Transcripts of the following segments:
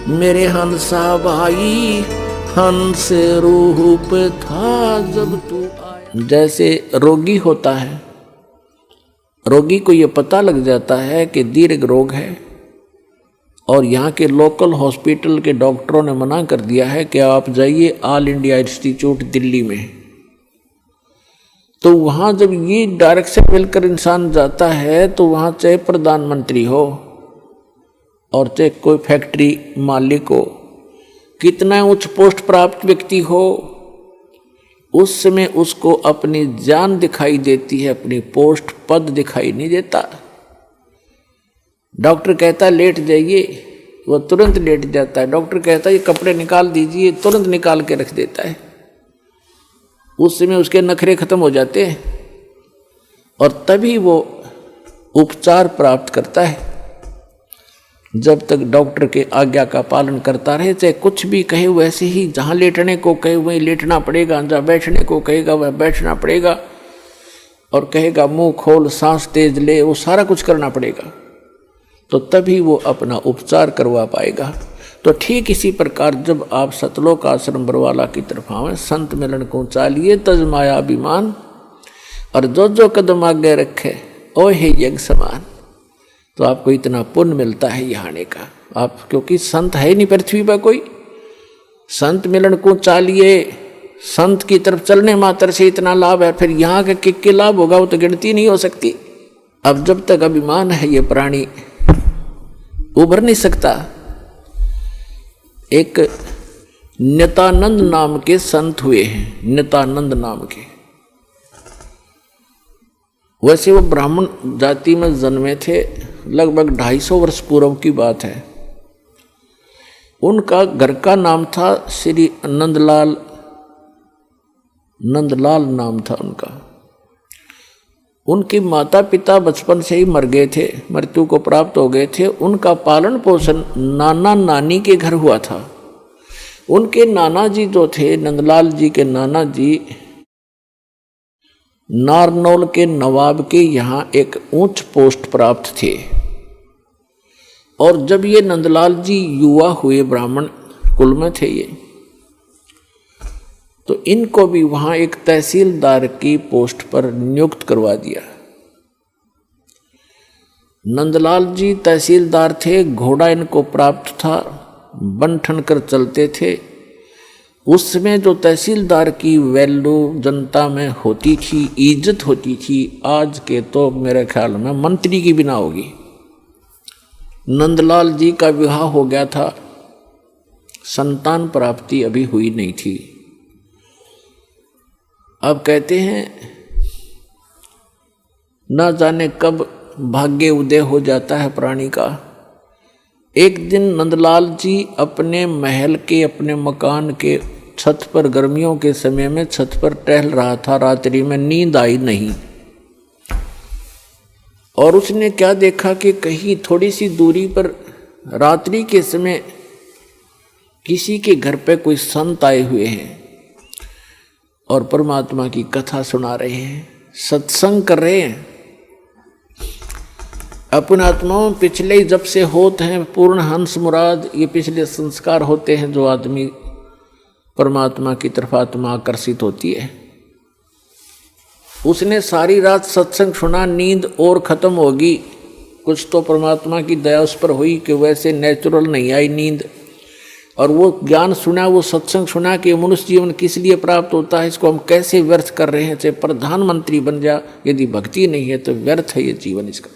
मेरे हंसा भाई हंस रूप था जब तू आया। जैसे रोगी होता है, रोगी को यह पता लग जाता है कि दीर्घ रोग है और यहाँ के लोकल हॉस्पिटल के डॉक्टरों ने मना कर दिया है कि आप जाइए ऑल इंडिया इंस्टीट्यूट दिल्ली में। तो वहाँ जब ये डायरेक्शन मिलकर इंसान जाता है तो वहाँ चाहे प्रधानमंत्री हो और चाहे कोई फैक्ट्री मालिक हो, कितना उच्च पोस्ट प्राप्त व्यक्ति हो, उस समय उसको अपनी जान दिखाई देती है, अपनी पोस्ट पद दिखाई नहीं देता। डॉक्टर कहता है लेट जाइए, वो तुरंत लेट जाता है। डॉक्टर कहता है ये कपड़े निकाल दीजिए, तुरंत निकाल के रख देता है। उस समय उसके नखरे खत्म हो जाते हैं और तभी वो उपचार प्राप्त करता है। जब तक डॉक्टर के आज्ञा का पालन करता रहे, चाहे कुछ भी कहे वैसे ही, जहाँ लेटने को कहे वहीं लेटना पड़ेगा, जहाँ बैठने को कहेगा वह बैठना पड़ेगा, और कहेगा मुंह खोल सांस तेज ले, वो सारा कुछ करना पड़ेगा, तो तभी वो अपना उपचार करवा पाएगा। तो ठीक इसी प्रकार जब आप सतलोक आश्रम बरवाला की तरफ आवें, संत मिलन को चालिए तजमाया अभिमान, और जो जो कदम आगे रखे ओ हे यज्ञ समान, तो आपको इतना पुण्य मिलता है यहाँ आने का। आप क्योंकि संत है नहीं पृथ्वी पर कोई, संत मिलन को चालिए, संत की तरफ चलने मात्र से इतना लाभ है, फिर यहाँ के किक के लाभ होगा वो तो गिनती नहीं हो सकती। अब जब तक अभिमान है ये प्राणी उभर नहीं सकता। एक नित्यानंद नाम के संत हुए हैं, नित्यानंद नाम के, वैसे वो ब्राह्मण जाति में जन्मे थे, लगभग 250 वर्ष पूर्व की बात है। उनका घर का नाम था श्री नंदलाल, नंदलाल नाम था उनका। उनके माता पिता बचपन से ही मर गए थे, मृत्यु को प्राप्त हो गए थे। उनका पालन पोषण नाना नानी के घर हुआ था। उनके नाना जी जो थे, नंदलाल जी के नाना जी नारनौल के नवाब के यहाँ एक ऊंच पोस्ट प्राप्त थे। और जब ये नंदलाल जी युवा हुए, ब्राह्मण कुल में थे ये, तो इनको भी वहाँ एक तहसीलदार की पोस्ट पर नियुक्त करवा दिया। नंदलाल जी तहसीलदार थे, घोड़ा इनको प्राप्त था, बन ठन कर चलते थे। उस समय जो तहसीलदार की वैल्यू जनता में होती थी, इज्जत होती थी, आज के तो मेरे ख्याल में मंत्री की बिना होगी। नंदलाल जी का विवाह हो गया था, संतान प्राप्ति अभी हुई नहीं थी। अब कहते हैं ना जाने कब भाग्य उदय हो जाता है प्राणी का। एक दिन नंदलाल जी अपने महल के, अपने मकान के छत पर, गर्मियों के समय में छत पर टहल रहा था। रात्रि में नींद आई नहीं, और उसने क्या देखा कि कहीं थोड़ी सी दूरी पर रात्रि के समय किसी के घर पे कोई संत आए हुए हैं और परमात्मा की कथा सुना रहे हैं, सत्संग कर रहे हैं। अपने आत्माओं पिछले जब से होते हैं पूर्ण हंस मुराद, ये पिछले संस्कार होते हैं जो आदमी परमात्मा की तरफ आत्मा आकर्षित होती है। उसने सारी रात सत्संग सुना, नींद और खत्म होगी। कुछ तो परमात्मा की दया उस पर हुई कि वैसे नेचुरल नहीं आई नींद, और वो ज्ञान सुना, वो सत्संग सुना कि मनुष्य जीवन किस लिए प्राप्त होता है, इसको हम कैसे व्यर्थ कर रहे हैं। चाहे प्रधानमंत्री बन जा, यदि भक्ति नहीं है तो व्यर्थ है ये जीवन इसका।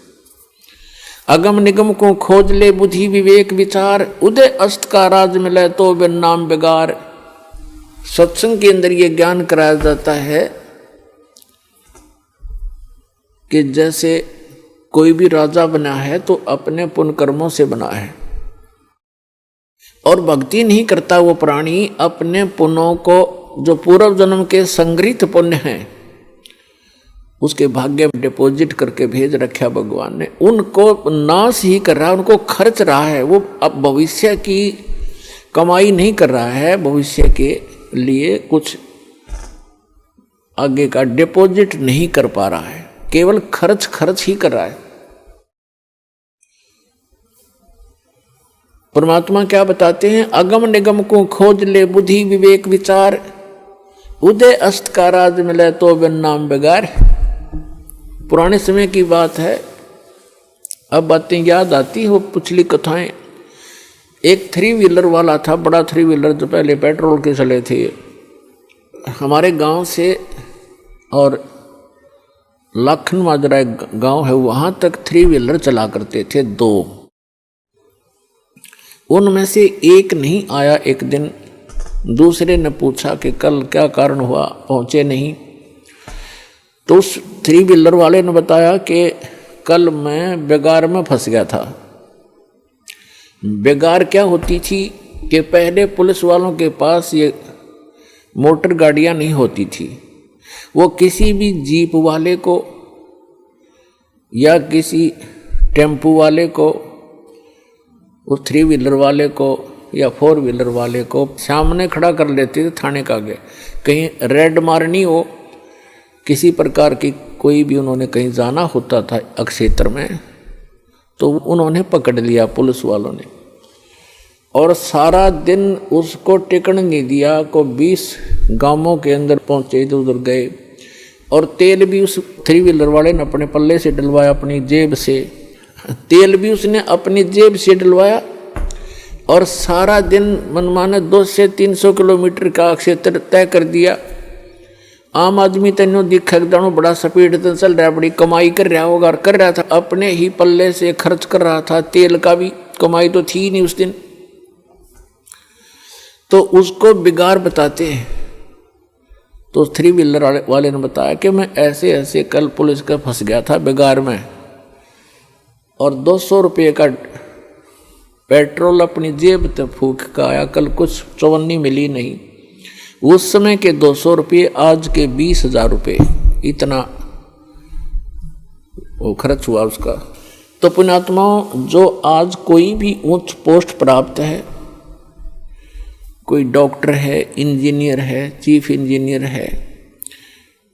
अगम निगम को खोज ले बुद्धि विवेक विचार, उदय अस्त का राज मिले तो बिन नाम बेगार। सत्संग के अंदर ये ज्ञान कराया जाता है कि जैसे कोई भी राजा बना है तो अपने पुण्य कर्मों से बना है, और भक्ति नहीं करता वो प्राणी अपने पुण्यों को, जो पूर्व जन्म के संग्रहित पुण्य हैं, उसके भाग्य में डिपॉजिट करके भेज रखा भगवान ने, उनको नाश ही कर रहा है, उनको खर्च रहा है। वो अब भविष्य की कमाई नहीं कर रहा है, भविष्य के लिए कुछ आगे का डिपॉजिट नहीं कर पा रहा है, केवल खर्च ही कर रहा है। परमात्मा क्या बताते हैं, अगम निगम को खोज ले बुद्धि विवेक विचार, उदय अस्त का राज मिले तो बिन नाम बेगार। पुराने समय की बात है, अब बातें याद आती हो पिछली कथाएं। एक 3 व्हीलर वाला था, बड़ा 3 व्हीलर जो पहले पेट्रोल के चले थे, हमारे गांव से और लाखन माजरा एक गांव है वहां तक 3 व्हीलर चला करते थे 2। उनमें से एक नहीं आया। एक दिन दूसरे ने पूछा कि कल क्या कारण हुआ, पहुंचे नहीं। तो उस 3 व्हीलर वाले ने बताया कि कल मैं बेगार में फंस गया था। बेगार क्या होती थी कि पहले पुलिस वालों के पास ये मोटर गाड़ियां नहीं होती थी, वो किसी भी जीप वाले को या किसी टेम्पू वाले को, उस 3 व्हीलर वाले को या 4 व्हीलर वाले को सामने खड़ा कर लेते थे थाने का आगे। कहीं रेड मारनी हो, किसी प्रकार की कोई भी उन्होंने कहीं जाना होता था अक्षेत्र में, तो उन्होंने पकड़ लिया पुलिस वालों ने, और सारा दिन उसको टिकन नहीं दिया। को 20 गांवों के अंदर पहुंचे, इधर उधर गए, और तेल भी उस 3 व्हीलर वाले ने अपने पल्ले से डलवाया, अपनी जेब से। तेल भी उसने अपनी जेब से डलवाया, और सारा दिन मनमाने 200 से 300 किलोमीटर का क्षेत्र तय कर दिया। आम आदमी तेनो दिखा जानो बड़ा स्पीड से चल रहा, बड़ी कमाई कर रहा होगा, कर रहा था अपने ही पल्ले से खर्च कर रहा था, तेल का भी कमाई तो थी नहीं उस दिन। तो उसको बिगाड़ बताते हैं। तो 3 व्हीलर वाले ने बताया कि मैं ऐसे ऐसे कल पुलिस का फंस गया था बिगाड़ में, और 200 रुपये का पेट्रोल अपनी जेब तक फूंक का आया, कल कुछ चवन्नी मिली नहीं। उस समय के 200 रुपये आज के 20,000 रुपये, इतना वो खर्च हुआ उसका। तो पुण्यात्माओं, जो आज कोई भी उच्च पोस्ट प्राप्त है, कोई डॉक्टर है, इंजीनियर है, चीफ इंजीनियर है,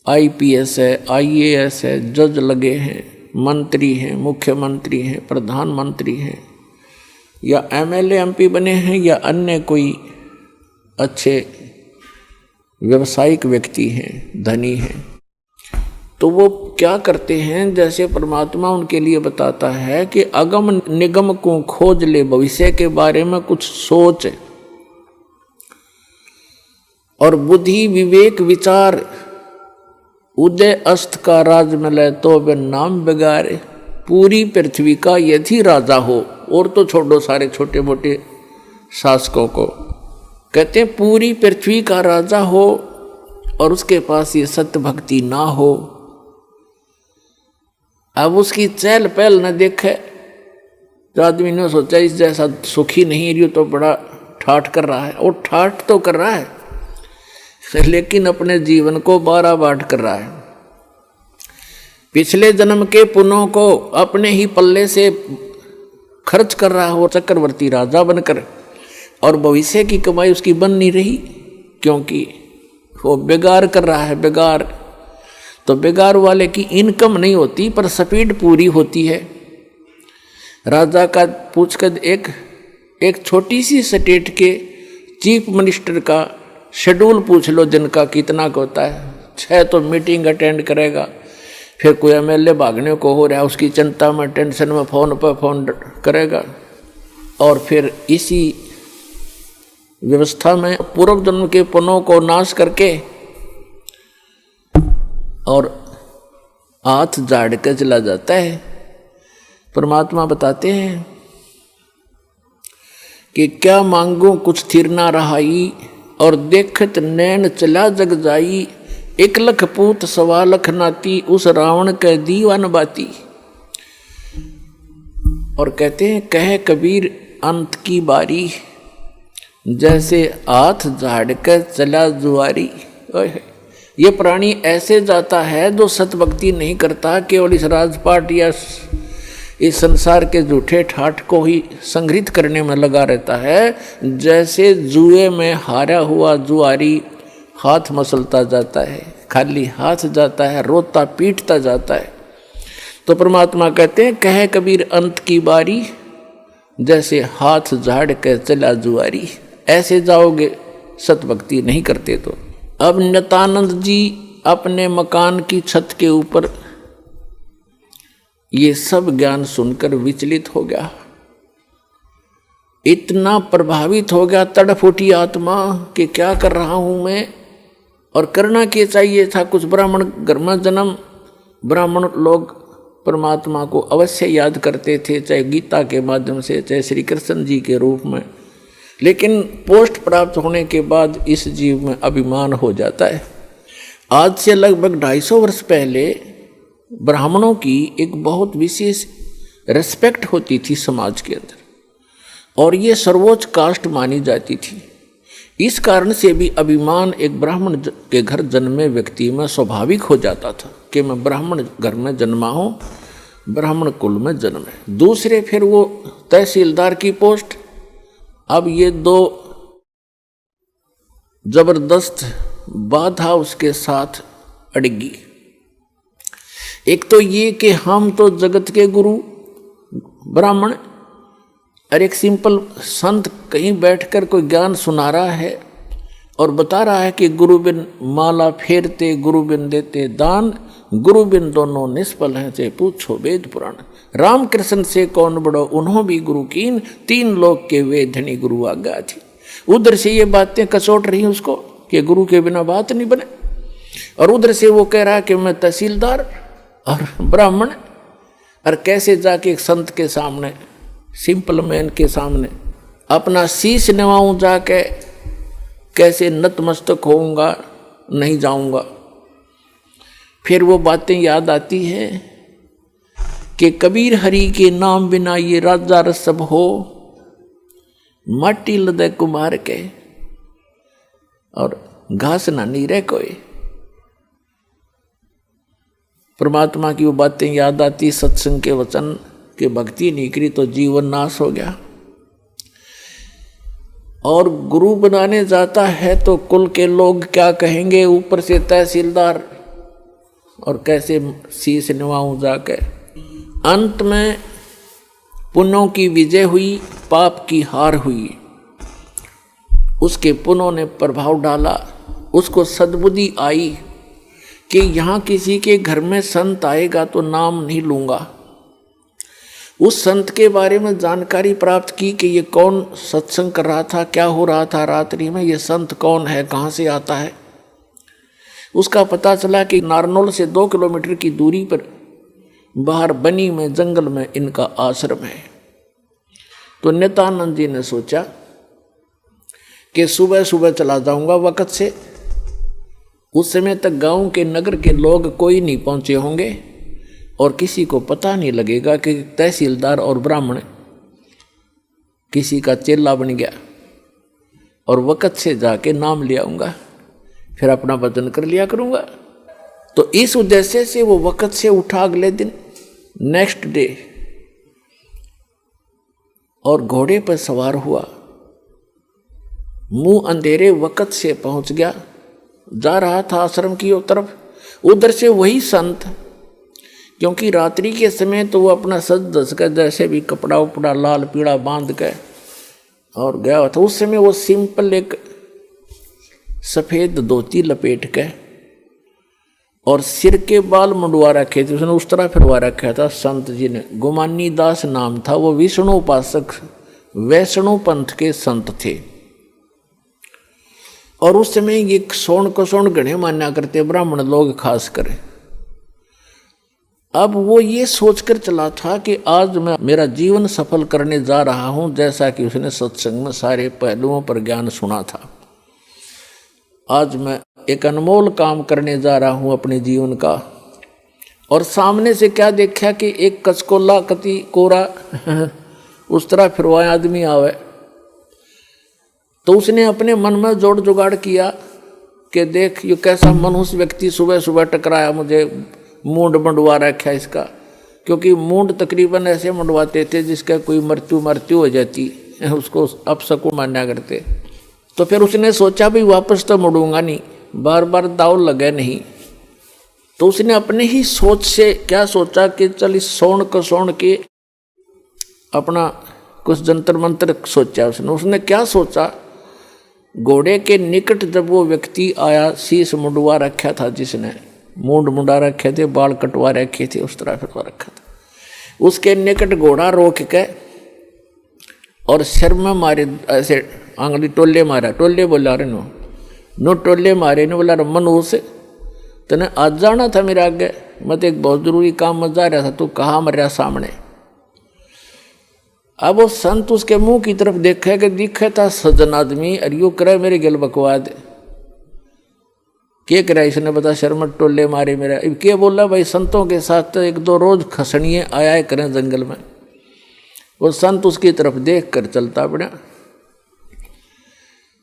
IPS है, IAS है, जज लगे हैं, मंत्री हैं, मुख्यमंत्री हैं, प्रधानमंत्री हैं, या MLA MP बने हैं, या अन्य कोई अच्छे व्यावसायिक व्यक्ति हैं, धनी हैं, तो वो क्या करते हैं, जैसे परमात्मा उनके लिए बताता है कि अगम निगम को खोज ले, भविष्य के बारे में कुछ सोच, और बुद्धि विवेक विचार, उदय अस्त का राज मिले तो बिन नाम बेगारे। पूरी पृथ्वी का यदि राजा हो, और तो छोड़ो सारे छोटे मोटे शासकों को, कहते हैं पूरी पृथ्वी का राजा हो और उसके पास ये सत्य भक्ति ना हो, अब उसकी चहल पहल न देखे, तो आदमी ने सोचा इस जैसा सुखी नहीं रही, तो बड़ा ठाठ कर रहा है, और ठाठ तो कर रहा है लेकिन अपने जीवन को 12 बाट कर रहा है। पिछले जन्म के पुण्यों को अपने ही पल्ले से खर्च कर रहा हो चक्रवर्ती राजा बनकर, और भविष्य की कमाई उसकी बन नहीं रही, क्योंकि वो बेगार कर रहा है। बेगार तो बेगार वाले की इनकम नहीं होती, पर स्पीड पूरी होती है। राजा का पूछकर एक छोटी सी स्टेट के चीफ मिनिस्टर का शेड्यूल पूछ लो, जिनका कितना का होता है। 6 तो मीटिंग अटेंड करेगा, फिर कोई MLA भागने को हो रहा है, उसकी चिंता में टेंशन में फोन पर फोन करेगा, और फिर इसी व्यवस्था में पूर्व जन्म के पुण्यों को नाश करके और हाथ झाड़ के चला जाता है। परमात्मा बताते हैं कि क्या मांगो कुछ थिर ना रहाई, और देखत नैन चला जग जाई, 1 लख पूत 1.25 लाख नाती, उस रावण के दीवान बाती। और कहते हैं कहे कबीर अंत की बारी, जैसे हाथ झाड़ कर चला जुआरी। ये प्राणी ऐसे जाता है जो सतभक्ति नहीं करता, केवल इस राजपाट या इस संसार के झूठे ठाठ को ही संग्रहित करने में लगा रहता है। जैसे जुए में हारा हुआ जुआरी हाथ मसलता जाता है, खाली हाथ जाता है, रोता पीटता जाता है। तो परमात्मा कहते हैं कहे कबीर अंत की बारी, जैसे हाथ झाड़ के चला जुआरी, ऐसे जाओगे सतभक्ति नहीं करते तो। अब नित्यानंद जी अपने मकान की छत के ऊपर ये सब ज्ञान सुनकर विचलित हो गया, इतना प्रभावित हो गया, तड़फ उठी आत्मा कि क्या कर रहा हूं मैं, और करना क्या चाहिए था। कुछ ब्राह्मण घर में जन्म, ब्राह्मण लोग परमात्मा को अवश्य याद करते थे, चाहे गीता के माध्यम से, चाहे श्री कृष्ण जी के रूप में, लेकिन पोस्ट प्राप्त होने के बाद इस जीव में अभिमान हो जाता है। आज से लगभग 250 वर्ष पहले ब्राह्मणों की एक बहुत विशेष रिस्पेक्ट होती थी समाज के अंदर, और ये सर्वोच्च कास्ट मानी जाती थी। इस कारण से भी अभिमान एक ब्राह्मण के घर जन्मे व्यक्ति में स्वाभाविक हो जाता था कि मैं ब्राह्मण घर में जन्मा हूँ, ब्राह्मण कुल में जन्म है। दूसरे फिर वो तहसीलदार की पोस्ट, अब ये दो जबरदस्त बाधा उसके साथ अड़गी। एक तो ये कि हम तो जगत के गुरु ब्राह्मण, और एक सिंपल संत कहीं बैठकर कोई ज्ञान सुना रहा है और बता रहा है कि गुरु बिन माला फेरते, गुरु बिन देते दान, गुरु बिन दोनों निष्फल हैं, से पूछो वेद पुराण। रामकृष्ण से कौन बड़ो उन्हों भी गुरु कीन, 3 लोक के वे धनी गुरु आज्ञा थी। उधर से ये बातें कसोट रही उसको कि गुरु के बिना बात नहीं बने, और उधर से वो कह रहा कि मैं तहसीलदार और ब्राह्मण, और कैसे जाके एक संत के सामने, सिंपल मैन के सामने अपना शीश नवाऊं, जाके कैसे नतमस्तक होऊंगा, नहीं जाऊंगा। फिर वो बातें याद आती हैं कि कबीर हरि के नाम बिना ये राजा रसब हो, माटी लदे कुम्हार के और घास ना नीरे कोई। परमात्मा की वो बातें याद आती, सत्संग के वचन कि भक्ति नहीं करी तो जीवन नाश हो गया। और गुरु बनाने जाता है तो कुल के लोग क्या कहेंगे, ऊपर से तहसीलदार, और कैसे शीश निभाऊं जाके। अंत में पुण्यों की विजय हुई, पाप की हार हुई। उसके पुण्यों ने प्रभाव डाला, उसको सद्बुद्धि आई कि यहाँ किसी के घर में संत आएगा तो नाम नहीं लूँगा। उस संत के बारे में जानकारी प्राप्त की कि ये कौन सत्संग कर रहा था, क्या हो रहा था रात्रि में, ये संत कौन है, कहाँ से आता है। उसका पता चला कि नारनौल से 2 किलोमीटर की दूरी पर बाहर बनी में जंगल में इनका आश्रम है। तो नित्यानंद जी ने सोचा कि सुबह सुबह चला जाऊंगा वक़्त से, उस समय तक गांव के नगर के लोग कोई नहीं पहुंचे होंगे और किसी को पता नहीं लगेगा कि तहसीलदार और ब्राह्मण किसी का चेला बन गया, और वक़्त से जाके नाम ले आऊँगा, फिर अपना वजन कर लिया करूँगा। तो इस उद्देश्य से वो वक़्त से उठा अगले दिन, नेक्स्ट डे, और घोड़े पर सवार हुआ, मुंह अंधेरे वक़्त से पहुंच गया, जा रहा था आश्रम की तरफ। उधर से वही संत, क्योंकि रात्रि के समय तो वो अपना सज धज कर जैसे भी कपड़ा उपड़ा लाल पीड़ा बांध के और गया था। उस समय वो सिंपल एक सफ़ेद धोती लपेट के और सिर के बाल मुंडवा रखे थे, उसने उस तरह फिरवा रखा था संत जी ने। गुमानी दास नाम था, वो विष्णु उपासक वैष्णव पंथ के संत थे। और उस समय ये सोन को सोन गणे मान्या करते ब्राह्मण लोग खास कर। अब वो ये सोचकर चला था कि आज मैं मेरा जीवन सफल करने जा रहा हूँ, जैसा कि उसने सत्संग में सारे पहलुओं पर ज्ञान सुना था। आज मैं एक अनमोल काम करने जा रहा हूँ अपने जीवन का। और सामने से क्या देखा कि एक कचकोला कति कोरा उस तरह फिरवाया आदमी आवे। तो उसने अपने मन में जोड़ जुगाड़ किया कि देख ये कैसा मनुष्य व्यक्ति सुबह सुबह टकराया मुझे, मूंड मंडवा रखा इसका। क्योंकि मूंड तकरीबन ऐसे मंडवाते थे जिसका कोई मृत्यु हो जाती, उसको अपशकुन मान्या करते। तो फिर उसने सोचा भी वापस तो मुड़ूंगा नहीं, बार बार दाव लगे नहीं। तो उसने अपने ही सोच से क्या सोचा कि चल इस सोन को सोन के अपना कुछ जंतर मंतर सोचा उसने क्या सोचा, घोड़े के निकट जब वो व्यक्ति आया, शीश मुंडवा रखा था, जिसने मूंड मुंडा रखे थे, बाल कटवा रखे थे, उस तरह फिरवा रखा था, उसके निकट घोड़ा रोक के और सिर में मारे, ऐसे आंगली टोले मारा, टोले बोला रे नो टोले मारे ने, बोला मनु से तने आज जाना था मेरे आगे, मैं तो एक बहुत जरूरी काम में जा रहा था, तू कहाँ मर रहा सामने। अब वो संत उसके मुंह की तरफ देखे कि दिखे था सज्जन आदमी, और यू करे मेरे गल बकवाद, क्या करा इसने बता, शर्म टोले मारे मेरा। क्या बोला भाई, संतों के साथ एक दो रोज खसनिए आया करें जंगल में। वो संत उसकी तरफ देख कर चलता पड़ा।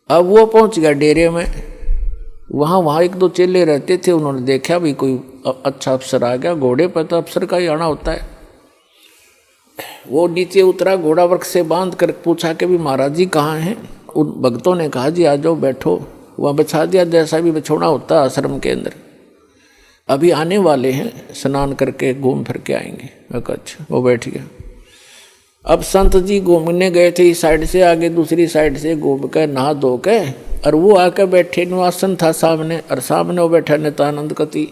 अब वो पहुंच गया डेरे में, वहाँ एक दो चेले रहते थे, उन्होंने देखा भी कोई अच्छा अफसर आ गया, घोड़े पर तो अफसर का ही आना होता है। वो नीचे उतरा, घोड़ा वृक्ष से बांध कर पूछा कि भी महाराज जी कहाँ हैं। उन भक्तों ने कहा जी आ जाओ बैठो, वहाँ बिछा दिया जैसा भी बिछोना होता है आश्रम के अंदर, अभी आने वाले हैं, स्नान करके घूम फिर के आएंगे। अच्छा, वो बैठ गया। अब संत जी घूमने गए थे, इस साइड से आगे दूसरी साइड से घूम कर नहा धो के, और वो आकर बैठे, आसन था सामने, और सामने वो बैठा नित्यानंद कति।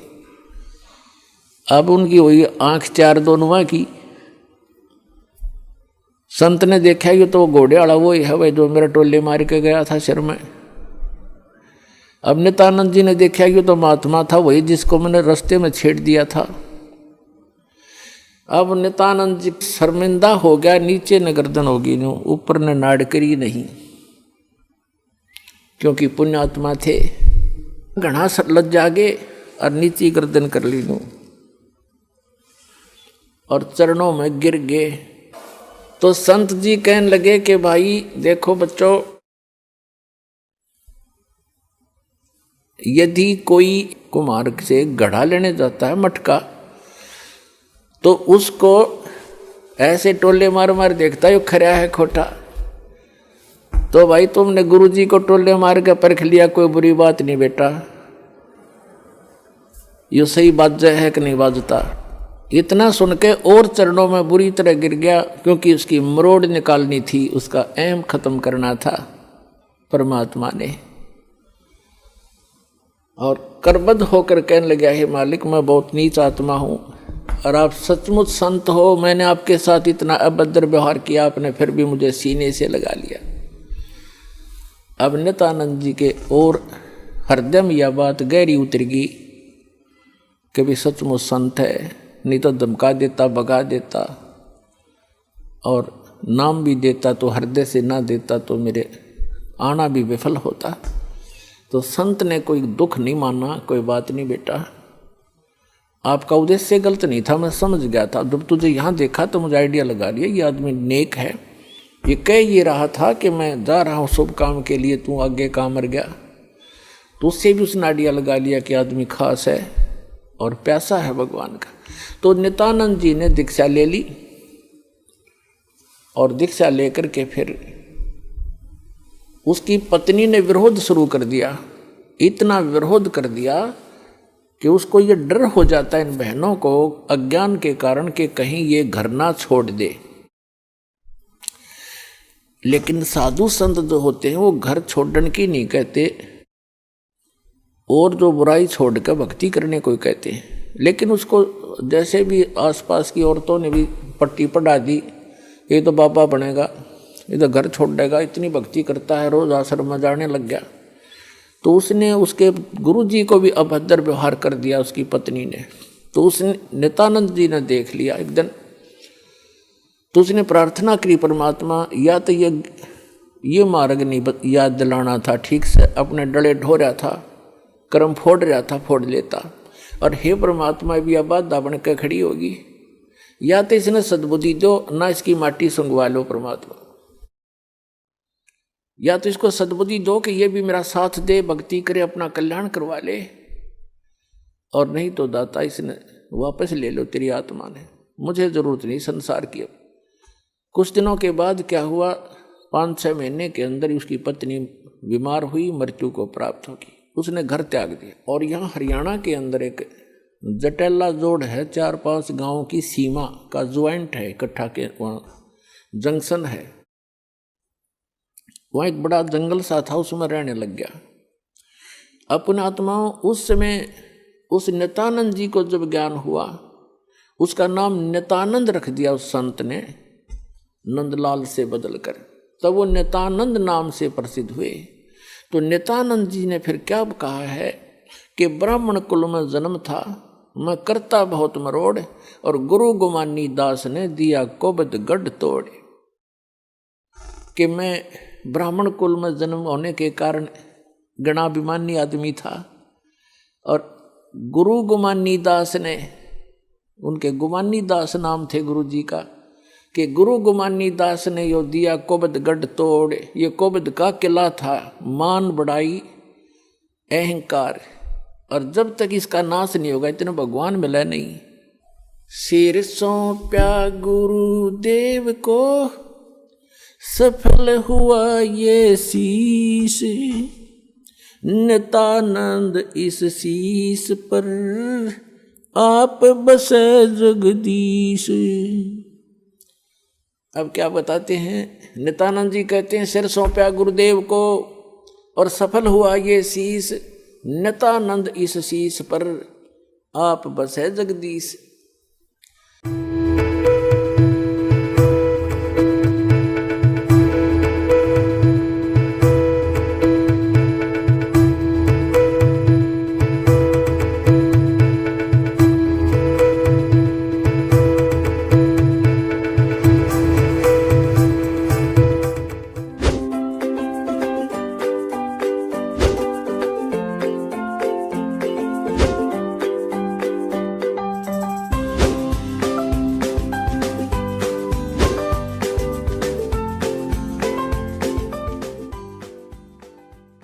अब उनकी हुई आंख चार दोनों की। संत ने देखा ये तो घोड़े वाला वो ही है भाई जो मेरा टोले मार के गया था सिर में। अब नित्यानंद जी ने देखा ये तो महात्मा था वही जिसको मैंने रास्ते में छेड़ दिया था। अब नित्यानंद जी शर्मिंदा हो गया, नीचे न गर्दन होगी नो, ऊपर न नाड़ करी नहीं, क्योंकि पुण्यात्मा थे। घना लज्जा गे और नीचे गर्दन कर ली नो, और चरणों में गिर गए। तो संत जी कहने लगे कि भाई देखो बच्चों, यदि कोई कुम्हार से गढ़ा लेने जाता है मटका, तो उसको ऐसे टोले मार मार देखता है खरा है खोटा। तो भाई तुमने गुरुजी को टोले मार के परख लिया, कोई बुरी बात नहीं बेटा, ये सही बाजा है कि नहीं बाजता। इतना सुन के और चरणों में बुरी तरह गिर गया, क्योंकि उसकी मरोड़ निकालनी थी, उसका ऐम खत्म करना था परमात्मा ने। और करबद्ध होकर कहने लगा, हे मालिक मैं बहुत नीच आत्मा हूँ, और आप सचमुच संत हो, मैंने आपके साथ इतना अभद्र व्यवहार किया, आपने फिर भी मुझे सीने से लगा लिया। अब नित्यानंद जी के और हृदय में यह बात गहरी उतर गई कि भी सचमुच संत है, नहीं तो धमका देता, भगा देता, और नाम भी देता तो हृदय से ना देता तो मेरे आना भी विफल होता। तो संत ने कोई दुख नहीं माना, कोई बात नहीं बेटा, आपका उद्देश्य गलत नहीं था, मैं समझ गया था। जब तुझे यहाँ देखा तो मुझे आइडिया लगा लिया ये आदमी नेक है। ये कह ये रहा था कि मैं जा रहा हूँ शुभ काम के लिए, तू आगे काम मर गया, तो उससे भी उसने आइडिया लगा लिया कि आदमी खास है और प्यासा है भगवान का। तो नित्यानंद जी ने दीक्षा ले ली, और दीक्षा लेकर के फिर उसकी पत्नी ने विरोध शुरू कर दिया। इतना विरोध कर दिया कि उसको ये डर हो जाता है इन बहनों को अज्ञान के कारण कि कहीं ये घर ना छोड़ दे। लेकिन साधु संत जो होते हैं वो घर छोड़ने की नहीं कहते, और जो बुराई छोड़कर भक्ति करने को कहते हैं। लेकिन उसको जैसे भी आसपास की औरतों ने भी पट्टी पढ़ा दी, ये तो बाबा बनेगा, ये तो घर छोड़ देगा, इतनी भक्ति करता है, रोज आश्रम में जाने लग गया। तो उसने उसके गुरुजी को भी अभद्र व्यवहार कर दिया उसकी पत्नी ने। तो उसने नित्यानंद जी ने देख लिया एक दिन, तो उसने प्रार्थना करी, परमात्मा या तो ये मार्ग नहीं याद दिलाना था ठीक से, अपने डले ढो रहा था, कर्म फोड़ रहा था, फोड़ लेता, और हे परमात्मा भी अब बाधा बन के खड़ी होगी, या तो इसने सद्बुद्धि दो, ना इसकी माटी सुंगवा लो परमात्मा, या तो इसको सद्बुद्धि दो कि ये भी मेरा साथ दे, भक्ति करे, अपना कल्याण करवा ले, और नहीं तो दाता इसने वापस ले लो, तेरी आत्मा ने, मुझे जरूरत नहीं संसार की। कुछ दिनों के बाद क्या हुआ, 5-6 महीने के अंदर उसकी पत्नी बीमार हुई, मृत्यु को प्राप्त होगी, उसने घर त्याग दिया। और यहाँ हरियाणा के अंदर एक जटेला जोड़ है, 4-5 गाँव की सीमा का ज्वाइंट है, इकट्ठा के वहाँ जंक्शन है, वहाँ एक बड़ा जंगल सा था, उसमें रहने लग गया। अपने आत्माओं उस समय उस नित्यानंद जी को जब ज्ञान हुआ, उसका नाम नित्यानंद रख दिया उस संत ने, नंदलाल से बदलकर, तब वो नित्यानंद नाम से प्रसिद्ध हुए। तो नित्यानंद जी ने फिर क्या कहा है कि ब्राह्मण कुल में जन्म था, मैं करता बहुत मरोड़, और गुरु गुमानी दास ने दिया कोबद गढ़ तोड़। कि मैं ब्राह्मण कुल में जन्म होने के कारण गणाभिमानी आदमी था, और गुरु गुमानी दास ने, उनके गुमानी दास नाम थे गुरु जी का, कि गुरु गुमानी दास ने यो दिया कोबद गढ़ तोड़। ये कोबद का किला था, मान बढ़ाई अहंकार, और जब तक इसका नाश नहीं होगा इतने भगवान मिला नहीं। सिर सौंप्या गुरुदेव को, सफल हुआ ये शीश, नित्यानंद इस शीश पर आप बसे जगदीश। अब क्या बताते हैं, नित्यानंद जी कहते हैं सिर सौंप्या गुरुदेव को और सफल हुआ ये शीश, नित्यानंद इस शीश पर आप बसे जगदीश।